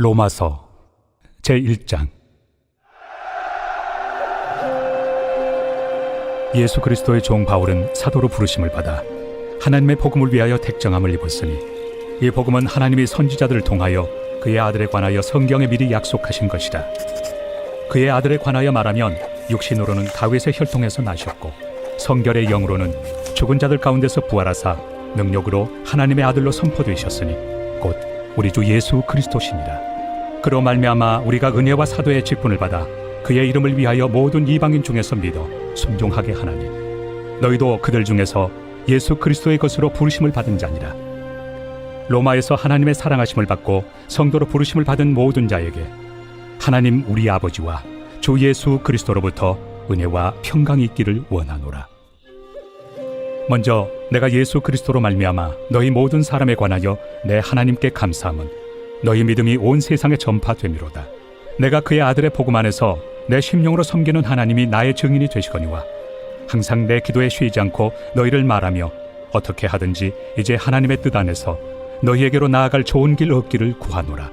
로마서 제1장. 예수 그리스도의 종 바울은 사도로 부르심을 받아 하나님의 복음을 위하여 택정함을 입었으니 이 복음은 하나님이 선지자들을 통하여 그의 아들에 관하여 성경에 미리 약속하신 것이라. 그의 아들에 관하여 말하면 육신으로는 다윗의 혈통에서 나셨고 성결의 영으로는 죽은 자들 가운데서 부활하사 능력으로 하나님의 아들로 선포되셨으니 곧 우리 주 예수 그리스도시니라. 그로 말미암아 우리가 은혜와 사도의 직분을 받아 그의 이름을 위하여 모든 이방인 중에서 믿어 순종하게 하나니 너희도 그들 중에서 예수 그리스도의 것으로 부르심을 받은 자니라. 로마에서 하나님의 사랑하심을 받고 성도로 부르심을 받은 모든 자에게 하나님 우리 아버지와 주 예수 그리스도로부터 은혜와 평강이 있기를 원하노라. 먼저 내가 예수 그리스도로 말미암아 너희 모든 사람에 관하여 내 하나님께 감사함은 너희 믿음이 온 세상에 전파되미로다. 내가 그의 아들의 복음 안에서 내 심령으로 섬기는 하나님이 나의 증인이 되시거니와 항상 내 기도에 쉬지 않고 너희를 말하며 어떻게 하든지 이제 하나님의 뜻 안에서 너희에게로 나아갈 좋은 길 얻기를 구하노라.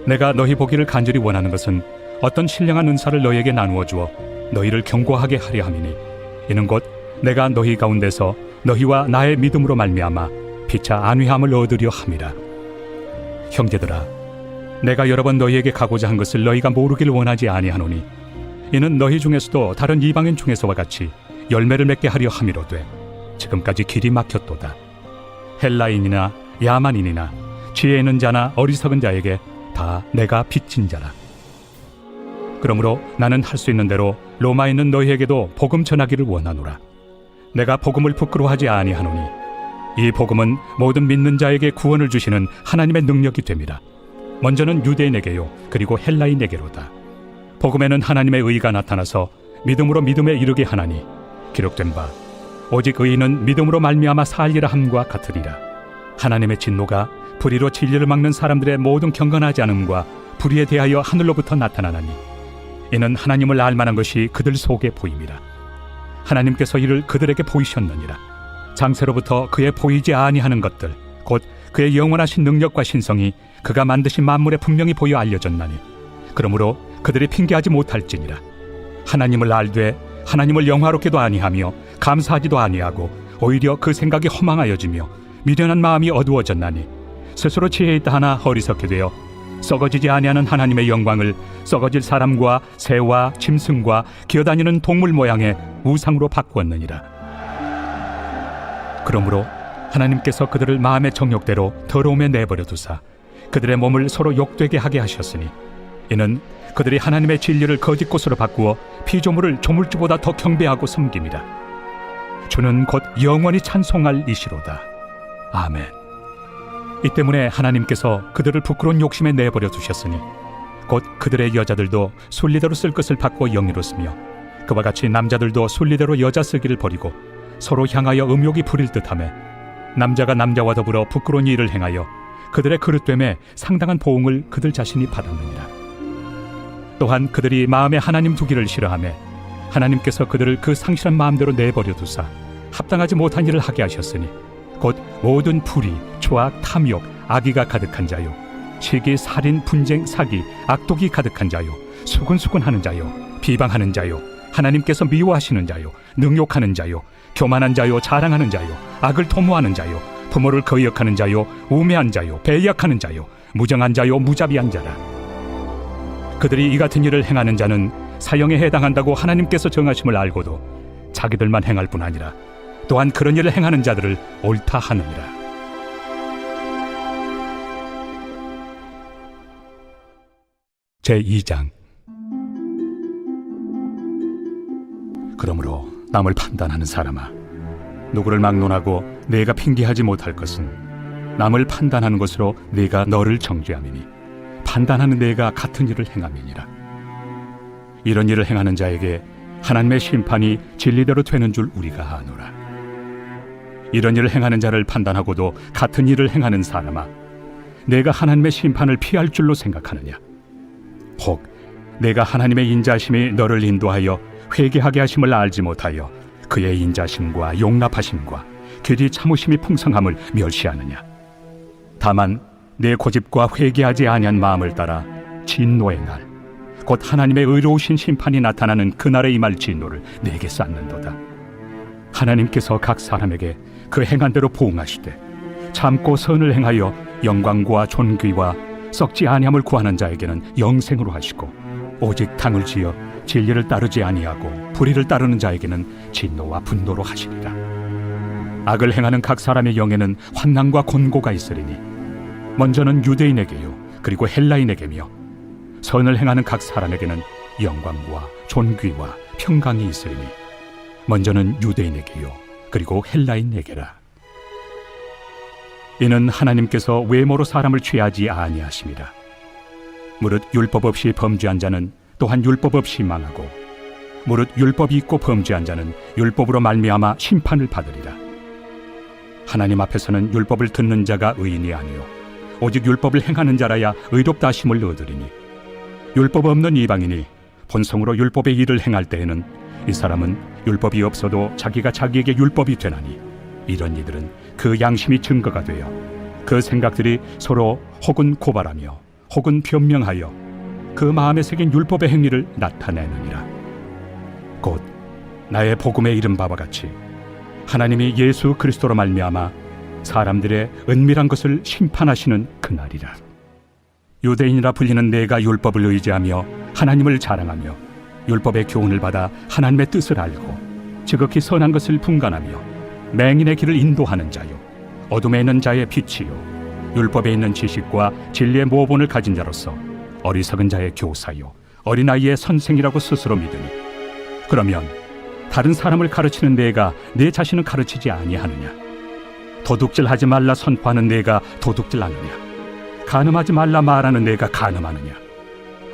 내가 너희 보기를 간절히 원하는 것은 어떤 신령한 은사를 너희에게 나누어 주어 너희를 견고하게 하려 함이니 이는 곧 내가 너희 가운데서 너희와 나의 믿음으로 말미암아 피차 안위함을 얻으려 함이라. 형제들아, 내가 여러 번 너희에게 가고자 한 것을 너희가 모르기를 원하지 아니하노니 이는 너희 중에서도 다른 이방인 중에서와 같이 열매를 맺게 하려 함이로되 지금까지 길이 막혔도다. 헬라인이나 야만인이나 지혜 있는 자나 어리석은 자에게 다 내가 빚진 자라. 그러므로 나는 할 수 있는 대로 로마에 있는 너희에게도 복음 전하기를 원하노라. 내가 복음을 부끄러워하지 아니하노니 이 복음은 모든 믿는 자에게 구원을 주시는 하나님의 능력이 됨이라. 먼저는 유대인에게요 그리고 헬라인에게로다. 복음에는 하나님의 의가 나타나서 믿음으로 믿음에 이르게 하나니 기록된 바 오직 의인은 믿음으로 말미암아 살리라 함과 같으리라. 하나님의 진노가 불의로 진리를 막는 사람들의 모든 경건하지 않음과 불의에 대하여 하늘로부터 나타나나니 이는 하나님을 알만한 것이 그들 속에 보임이라. 하나님께서 이를 그들에게 보이셨느니라. 장세로부터 그의 보이지 아니하는 것들 곧 그의 영원하신 능력과 신성이 그가 만드신 만물에 분명히 보여 알려졌나니 그러므로 그들이 핑계하지 못할지니라. 하나님을 알되 하나님을 영화롭게도 아니하며 감사하지도 아니하고 오히려 그 생각이 허망하여지며 미련한 마음이 어두워졌나니 스스로 지혜 있다 하나 어리석게 되어 썩어지지 아니하는 하나님의 영광을 썩어질 사람과 새와 짐승과 기어다니는 동물 모양의 우상으로 바꾸었느니라. 그러므로 하나님께서 그들을 마음의 정욕대로 더러움에 내버려 두사 그들의 몸을 서로 욕되게 하게 하셨으니 이는 그들이 하나님의 진리를 거짓 것으로 바꾸어 피조물을 조물주보다 더 경배하고 섬깁니다. 주는 곧 영원히 찬송할 이시로다. 아멘. 이 때문에 하나님께서 그들을 부끄러운 욕심에 내버려 두셨으니 곧 그들의 여자들도 순리대로 쓸 것을 받고 영예롭으며 그와 같이 남자들도 순리대로 여자 쓰기를 버리고 서로 향하여 음욕이 부릴 듯하며 남자가 남자와 더불어 부끄러운 일을 행하여 그들의 그릇됨에 상당한 보응을 그들 자신이 받았느니라. 또한 그들이 마음에 하나님 두기를 싫어하며 하나님께서 그들을 그 상실한 마음대로 내버려 두사 합당하지 못한 일을 하게 하셨으니 곧 모든 불의, 초악, 탐욕, 악의가 가득한 자요 시기, 살인, 분쟁, 사기, 악독이 가득한 자요 수근수근하는 자요 비방하는 자요 하나님께서 미워하시는 자요 능욕하는 자요 교만한 자요 자랑하는 자요 악을 도모하는 자요 부모를 거역하는 자요 우매한 자요 배역하는 자요 무정한 자요 무자비한 자라. 그들이 이 같은 일을 행하는 자는 사형에 해당한다고 하나님께서 정하심을 알고도 자기들만 행할 뿐 아니라 또한 그런 일을 행하는 자들을 옳다 하느니라. 제2장. 그러므로 남을 판단하는 사람아, 누구를 막론하고 네가 핑계하지 못할 것은 남을 판단하는 것으로 네가 너를 정죄함이니 판단하는 네가 같은 일을 행함이니라. 이런 일을 행하는 자에게 하나님의 심판이 진리대로 되는 줄 우리가 아노라. 이런 일을 행하는 자를 판단하고도 같은 일을 행하는 사람아, 내가 하나님의 심판을 피할 줄로 생각하느냐? 혹 내가 하나님의 인자심이 너를 인도하여 회개하게 하심을 알지 못하여 그의 인자심과 용납하심과 길이 참으심이 풍성함을 멸시하느냐? 다만 내 고집과 회개하지 아니한 마음을 따라 진노의 날, 곧 하나님의 의로우신 심판이 나타나는 그날에 임할 진노를 내게 쌓는도다. 하나님께서 각 사람에게 그 행한 대로 보응하시되 참고 선을 행하여 영광과 존귀와 썩지 아니함을 구하는 자에게는 영생으로 하시고, 오직 당을 지어 진리를 따르지 아니하고 불의를 따르는 자에게는 진노와 분노로 하시리라. 악을 행하는 각 사람의 영에는 환난과 곤고가 있으리니 먼저는 유대인에게요 그리고 헬라인에게며, 선을 행하는 각 사람에게는 영광과 존귀와 평강이 있으리니 먼저는 유대인에게요 그리고 헬라인에게라. 이는 하나님께서 외모로 사람을 취하지 아니하심이라. 무릇 율법 없이 범죄한 자는 또한 율법 없이 망하고, 무릇 율법이 있고 범죄한 자는 율법으로 말미암아 심판을 받으리라. 하나님 앞에서는 율법을 듣는 자가 의인이 아니요 오직 율법을 행하는 자라야 의롭다 하심을 얻으리니, 율법 없는 이방인이 본성으로 율법의 일을 행할 때에는 이 사람은 율법이 없어도 자기가 자기에게 율법이 되나니, 이런 이들은 그 양심이 증거가 되어 그 생각들이 서로 혹은 고발하며 혹은 변명하여 그 마음에 새긴 율법의 행위를 나타내느니라. 곧 나의 복음에 이른 바와 같이 하나님이 예수 그리스도로 말미암아 사람들의 은밀한 것을 심판하시는 그날이라. 유대인이라 불리는 내가 율법을 의지하며 하나님을 자랑하며 율법의 교훈을 받아 하나님의 뜻을 알고 지극히 선한 것을 분간하며 맹인의 길을 인도하는 자요 어둠에 있는 자의 빛이요 율법에 있는 지식과 진리의 모본을 가진 자로서 어리석은 자의 교사요 어린아이의 선생이라고 스스로 믿으니, 그러면 다른 사람을 가르치는 내가 내 자신을 가르치지 아니하느냐? 도둑질하지 말라 선포하는 내가 도둑질하느냐? 간음하지 말라 말하는 내가 간음하느냐?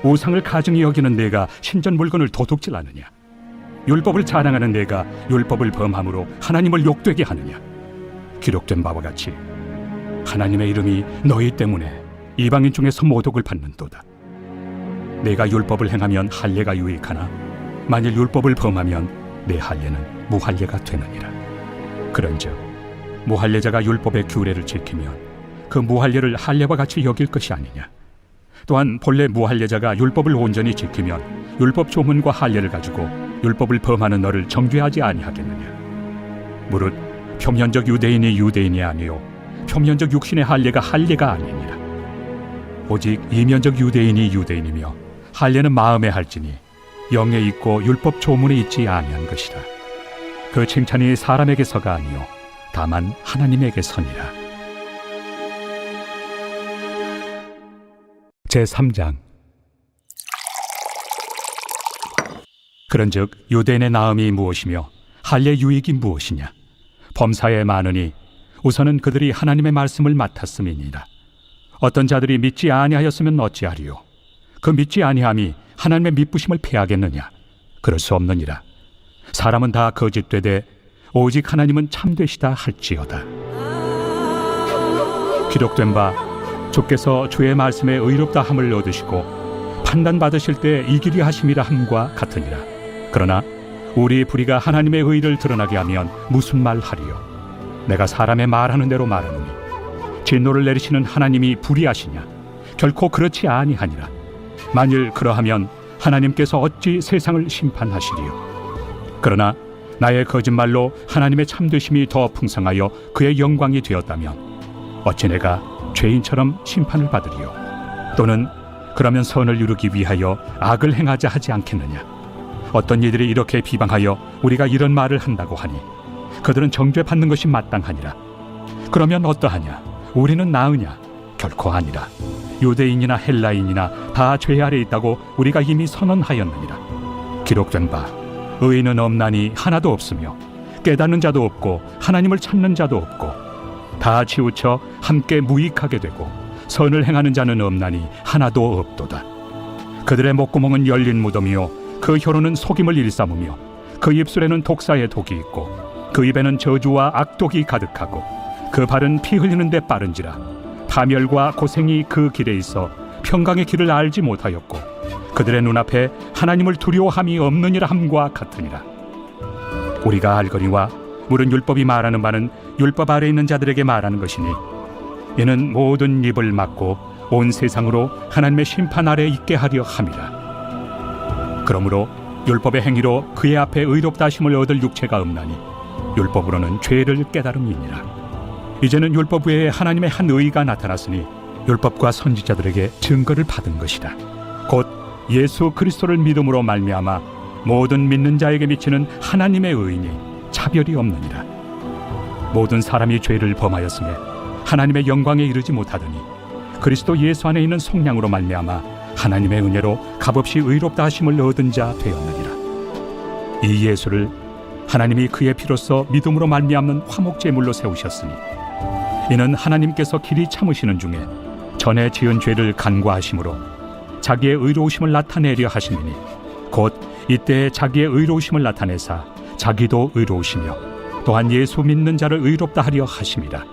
우상을 가증히 여기는 내가 신전 물건을 도둑질하느냐? 율법을 자랑하는 내가 율법을 범함으로 하나님을 욕되게 하느냐? 기록된 바와 같이 하나님의 이름이 너희 때문에 이방인 중에서 모독을 받는도다. 내가 율법을 행하면 할례가 유익하나 만일 율법을 범하면 내 할례는 무할례가 되느니라. 그런즉 무할례자가 율법의 규례를 지키면 그 무할례를 할례와 같이 여길 것이 아니냐? 또한 본래 무할례자가 율법을 온전히 지키면 율법 조문과 할례를 가지고 율법을 범하는 너를 정죄하지 아니하겠느냐? 무릇 표면적 유대인이 유대인이 아니요 표면적 육신의 할례가 할례가 아니니라. 오직 이면적 유대인이 유대인이며 할례는 마음에 할지니 영에 있고 율법 조문에 있지 아니한 것이라. 그 칭찬이 사람에게서가 아니요 다만 하나님에게서니라. 제3장. 그런즉 유대인의 나음이 무엇이며 할례 유익이 무엇이냐? 범사에 많으니 우선은 그들이 하나님의 말씀을 맡았음이니라. 어떤 자들이 믿지 아니하였으면 어찌하리요? 그 믿지 아니함이 하나님의 미쁘심을 패하겠느냐? 그럴 수 없느니라. 사람은 다 거짓되되 오직 하나님은 참되시다 할지어다. 기록된 바 주께서 주의 말씀에 의롭다 함을 얻으시고 판단받으실 때 이기리 하심이라 함과 같으니라. 그러나 우리 불의가 하나님의 의를 드러나게 하면 무슨 말 하리요? 내가 사람의 말하는 대로 말하노니 진노를 내리시는 하나님이 불의하시냐? 결코 그렇지 아니하니라. 만일 그러하면 하나님께서 어찌 세상을 심판하시리요? 그러나 나의 거짓말로 하나님의 참되심이 더 풍성하여 그의 영광이 되었다면 어찌 내가 죄인처럼 심판을 받으리요? 또는 그러면 선을 이루기 위하여 악을 행하자 하지 않겠느냐? 어떤 이들이 이렇게 비방하여 우리가 이런 말을 한다고 하니 그들은 정죄받는 것이 마땅하니라. 그러면 어떠하냐? 우리는 나으냐? 결코 아니라. 유대인이나 헬라인이나 다 죄 아래 있다고 우리가 이미 선언하였느니라. 기록된 바 의인은 없나니 하나도 없으며 깨닫는 자도 없고 하나님을 찾는 자도 없고 다 치우쳐 함께 무익하게 되고 선을 행하는 자는 없나니 하나도 없도다. 그들의 목구멍은 열린 무덤이요 그 혀로는 속임을 일삼으며 그 입술에는 독사의 독이 있고 그 입에는 저주와 악독이 가득하고 그 발은 피 흘리는 데 빠른지라. 파멸과 고생이 그 길에 있어 평강의 길을 알지 못하였고 그들의 눈앞에 하나님을 두려워함이 없느니라 함과 같으니라. 우리가 알거니와 물은 율법이 말하는 바는 율법 아래 있는 자들에게 말하는 것이니 이는 모든 입을 막고 온 세상으로 하나님의 심판 아래 있게 하려 함이라. 그러므로 율법의 행위로 그의 앞에 의롭다 하심을 얻을 육체가 없나니 율법으로는 죄를 깨달음이니라. 이제는 율법 외에 하나님의 한 의가 나타났으니 율법과 선지자들에게 증거를 받은 것이다. 곧 예수 그리스도를 믿음으로 말미암아 모든 믿는 자에게 미치는 하나님의 의인이 차별이 없느니라. 모든 사람이 죄를 범하였으며 하나님의 영광에 이르지 못하더니 그리스도 예수 안에 있는 속량으로 말미암아 하나님의 은혜로 값없이 의롭다 하심을 얻은 자 되었느니라. 이 예수를 하나님이 그의 피로써 믿음으로 말미암는 화목제물로 세우셨으니 이는 하나님께서 길이 참으시는 중에 전에 지은 죄를 간과하심으로 자기의 의로우심을 나타내려 하시느니 곧 이때 자기의 의로우심을 나타내사 자기도 의로우시며 또한 예수 믿는 자를 의롭다 하려 하심이라.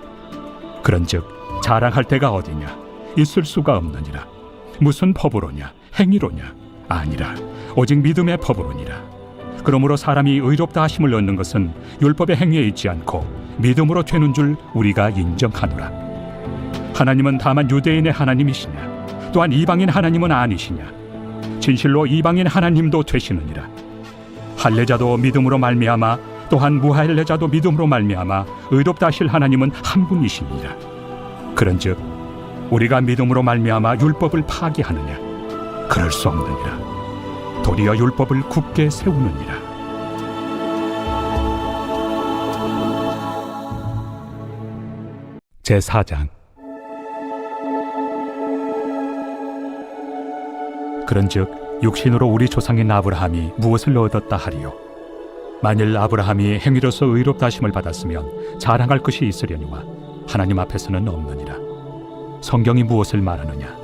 그런즉 자랑할 데가 어디냐? 있을 수가 없느니라. 무슨 법으로냐? 행위로냐? 아니라 오직 믿음의 법으로니라. 그러므로 사람이 의롭다 하심을 얻는 것은 율법의 행위에 있지 않고 믿음으로 되는 줄 우리가 인정하노라. 하나님은 다만 유대인의 하나님이시냐? 또한 이방인 하나님은 아니시냐? 진실로 이방인 하나님도 되시느니라. 할례자도 믿음으로 말미암아 또한 무할례자도 믿음으로 말미암아 의롭다 하실 하나님은 한 분이시니라. 그런즉 우리가 믿음으로 말미암아 율법을 파기하느냐? 그럴 수 없느니라. 도리어 율법을 굳게 세우느니라. 제4장. 그런즉 육신으로 우리 조상인 아브라함이 무엇을 얻었다 하리요? 만일 아브라함이 행위로서 의롭다 하심을 받았으면 자랑할 것이 있으려니와 하나님 앞에서는 없느니라. 성경이 무엇을 말하느냐?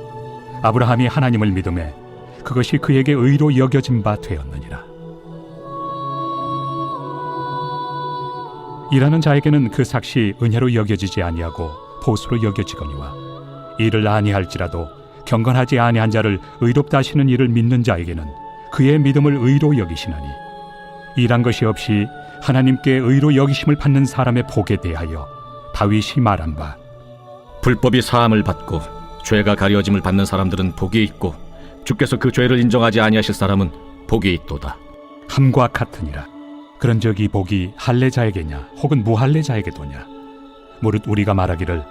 아브라함이 하나님을 믿음에 그것이 그에게 의로 여겨진 바 되었느니라. 일하는 자에게는 그 삭시 은혜로 여겨지지 아니하고 보수로 여겨지거니와 이를 아니할지라도 경건하지 아니한 자를 의롭다 하시는 이를 믿는 자에게는 그의 믿음을 의로 여기시나니 일한 것이 없이 하나님께 의로 여기심을 받는 사람의 복에 대하여 다윗이 말한 바 불법이 사함을 받고 죄가 가려짐을 받는 사람들은 복이 있고 주께서 그 죄를 인정하지 아니하실 사람은 복이 있도다 함과 같으니라. 그런즉 이 복이 할례자에게냐 혹은 무할례자에게도냐? 무릇 우리가 말하기를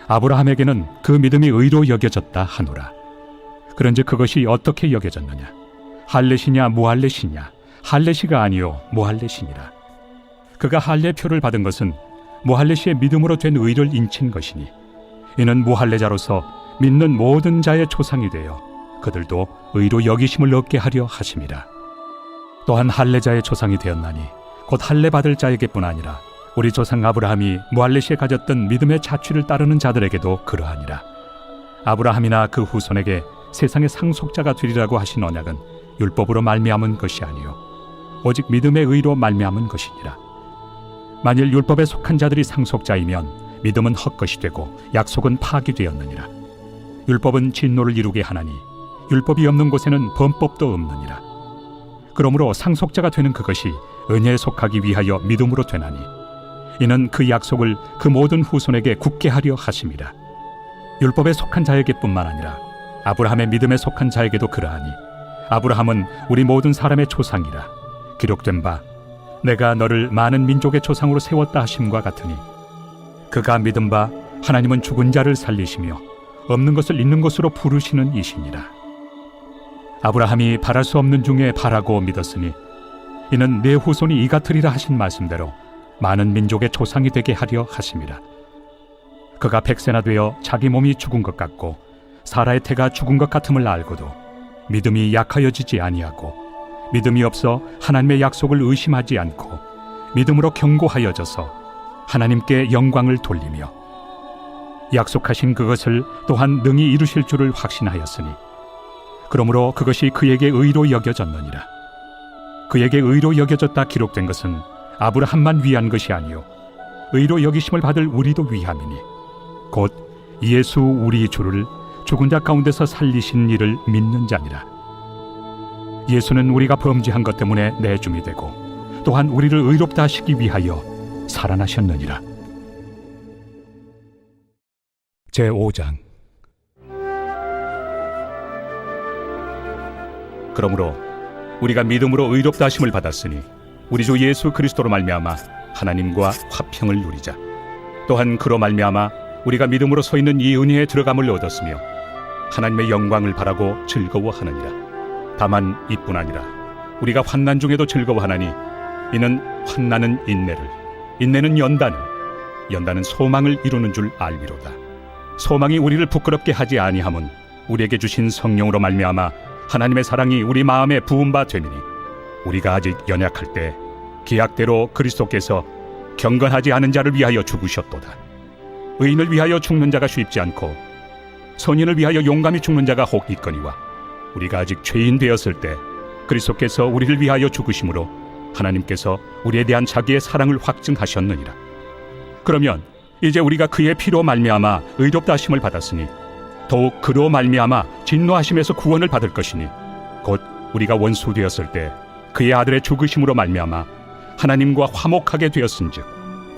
아브라함에게는 그 믿음이 의로 여겨졌다 하노라. 그런즉 그것이 어떻게 여겨졌느냐? 할례시냐 무할례시냐? 할례시가 아니요 무할례시니라. 그가 할례표를 받은 것은 무할례시의 믿음으로 된 의를 인친 것이니 이는 무할례자로서 믿는 모든 자의 조상이 되어 그들도 의로 여기심을 얻게 하려 하심이라. 또한 할례자의 조상이 되었나니 곧 할례 받을 자에게뿐 아니라 우리 조상 아브라함이 무할례시에 가졌던 믿음의 자취를 따르는 자들에게도 그러하니라. 아브라함이나 그 후손에게 세상의 상속자가 되리라고 하신 언약은 율법으로 말미암은 것이 아니요 오직 믿음의 의로 말미암은 것이니라. 만일 율법에 속한 자들이 상속자이면 믿음은 헛것이 되고 약속은 파기되었느니라. 율법은 진노를 이루게 하나니 율법이 없는 곳에는 범법도 없느니라. 그러므로 상속자가 되는 그것이 은혜에 속하기 위하여 믿음으로 되나니 이는 그 약속을 그 모든 후손에게 굳게 하려 하심이라. 율법에 속한 자에게뿐만 아니라 아브라함의 믿음에 속한 자에게도 그러하니 아브라함은 우리 모든 사람의 조상이라. 기록된 바 내가 너를 많은 민족의 조상으로 세웠다 하심과 같으니 그가 믿은 바 하나님은 죽은 자를 살리시며 없는 것을 있는 것으로 부르시는 이시니라. 아브라함이 바랄 수 없는 중에 바라고 믿었으니 이는 내 후손이 이 같으리라 하신 말씀대로 많은 민족의 조상이 되게 하려 하심이라. 그가 100세나 되어 자기 몸이 죽은 것 같고 사라의 태가 죽은 것 같음을 알고도 믿음이 약하여지지 아니하고 믿음이 없어 하나님의 약속을 의심하지 않고 믿음으로 견고하여져서 하나님께 영광을 돌리며 약속하신 그것을 또한 능히 이루실 줄을 확신하였으니 그러므로 그것이 그에게 의로 여겨졌느니라. 그에게 의로 여겨졌다 기록된 것은 아브라함만 위한 것이 아니요 의로 여기심을 받을 우리도 위함이니 곧 예수 우리 주를 죽은 자 가운데서 살리신 이를 믿는 자니라. 예수는 우리가 범죄한 것 때문에 내줌이 되고 또한 우리를 의롭다 하시기 위하여 살아나셨느니라. 제5장. 그러므로 우리가 믿음으로 의롭다 하심을 받았으니 우리 주 예수 그리스도로 말미암아 하나님과 화평을 누리자. 또한 그로 말미암아 우리가 믿음으로 서 있는 이 은혜에 들어감을 얻었으며 하나님의 영광을 바라고 즐거워하느니라. 다만 이뿐 아니라 우리가 환난 중에도 즐거워하나니 이는 환난은 인내를, 인내는 연단을, 연단은 소망을 이루는 줄 알미로다. 소망이 우리를 부끄럽게 하지 아니함은 우리에게 주신 성령으로 말미암아 하나님의 사랑이 우리 마음에 부은 바 됨이니 우리가 아직 연약할 때 기약대로 그리스도께서 경건하지 않은 자를 위하여 죽으셨도다. 의인을 위하여 죽는 자가 쉽지 않고 선인을 위하여 용감히 죽는 자가 혹 있거니와 우리가 아직 죄인 되었을 때 그리스도께서 우리를 위하여 죽으심으로 하나님께서 우리에 대한 자기의 사랑을 확증하셨느니라. 그러면 이제 우리가 그의 피로 말미암아 의롭다 하심을 받았으니 더욱 그로 말미암아 진노하심에서 구원을 받을 것이니 곧 우리가 원수 되었을 때 그의 아들의 죽으심으로 말미암아 하나님과 화목하게 되었은즉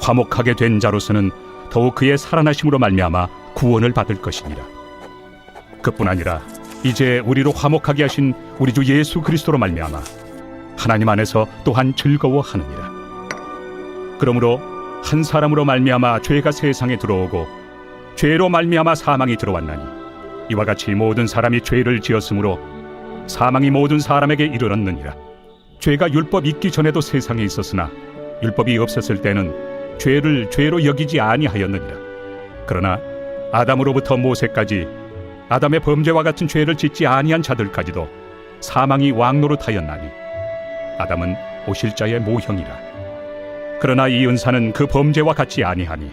화목하게 된 자로서는 더욱 그의 살아나심으로 말미암아 구원을 받을 것이니라. 그뿐 아니라 이제 우리로 화목하게 하신 우리 주 예수 그리스도로 말미암아 하나님 안에서 또한 즐거워하느니라. 그러므로 한 사람으로 말미암아 죄가 세상에 들어오고 죄로 말미암아 사망이 들어왔나니 이와 같이 모든 사람이 죄를 지었으므로 사망이 모든 사람에게 이르렀느니라. 죄가 율법 있기 전에도 세상에 있었으나 율법이 없었을 때는 죄를 죄로 여기지 아니하였느니라. 그러나 아담으로부터 모세까지 아담의 범죄와 같은 죄를 짓지 아니한 자들까지도 사망이 왕노릇하였나니 아담은 오실자의 모형이라. 그러나 이 은사는 그 범죄와 같지 아니하니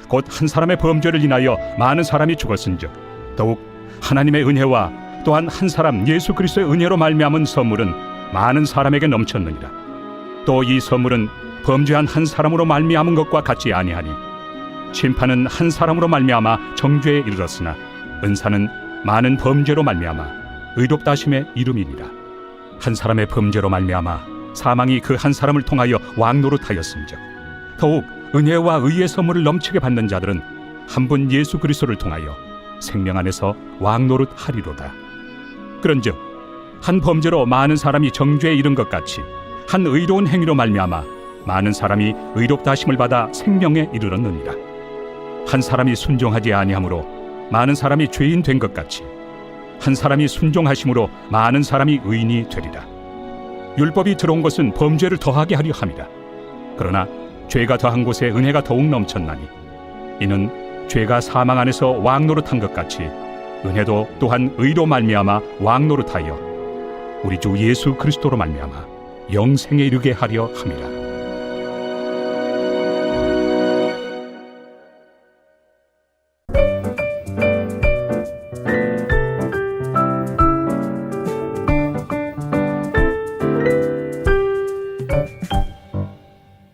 곧 한 사람의 범죄를 인하여 많은 사람이 죽었은즉 더욱 하나님의 은혜와 또한 한 사람 예수 그리스도의 은혜로 말미암은 선물은 많은 사람에게 넘쳤느니라. 또 이 선물은 범죄한 한 사람으로 말미암은 것과 같지 아니하니 심판은 한 사람으로 말미암아 정죄에 이르렀으나 은사는 많은 범죄로 말미암아 의롭다 하심의 이름이니라. 한 사람의 범죄로 말미암아 사망이 그 한 사람을 통하여 왕노릇하였은즉 더욱 은혜와 의의 선물을 넘치게 받는 자들은 한 분 예수 그리스도를 통하여 생명 안에서 왕노릇하리로다. 그런즉 한 범죄로 많은 사람이 정죄에 이른 것 같이 한 의로운 행위로 말미암아 많은 사람이 의롭다 하심을 받아 생명에 이르렀느니라. 한 사람이 순종하지 아니함으로 많은 사람이 죄인 된 것 같이 한 사람이 순종하심으로 많은 사람이 의인이 되리라. 율법이 들어온 것은 범죄를 더하게 하려 함이라. 그러나 죄가 더한 곳에 은혜가 더욱 넘쳤나니 이는 죄가 사망 안에서 왕노릇한 것 같이 은혜도 또한 의로 말미암아 왕노릇하여 우리 주 예수 그리스도로 말미암아 영생에 이르게 하려 함이라.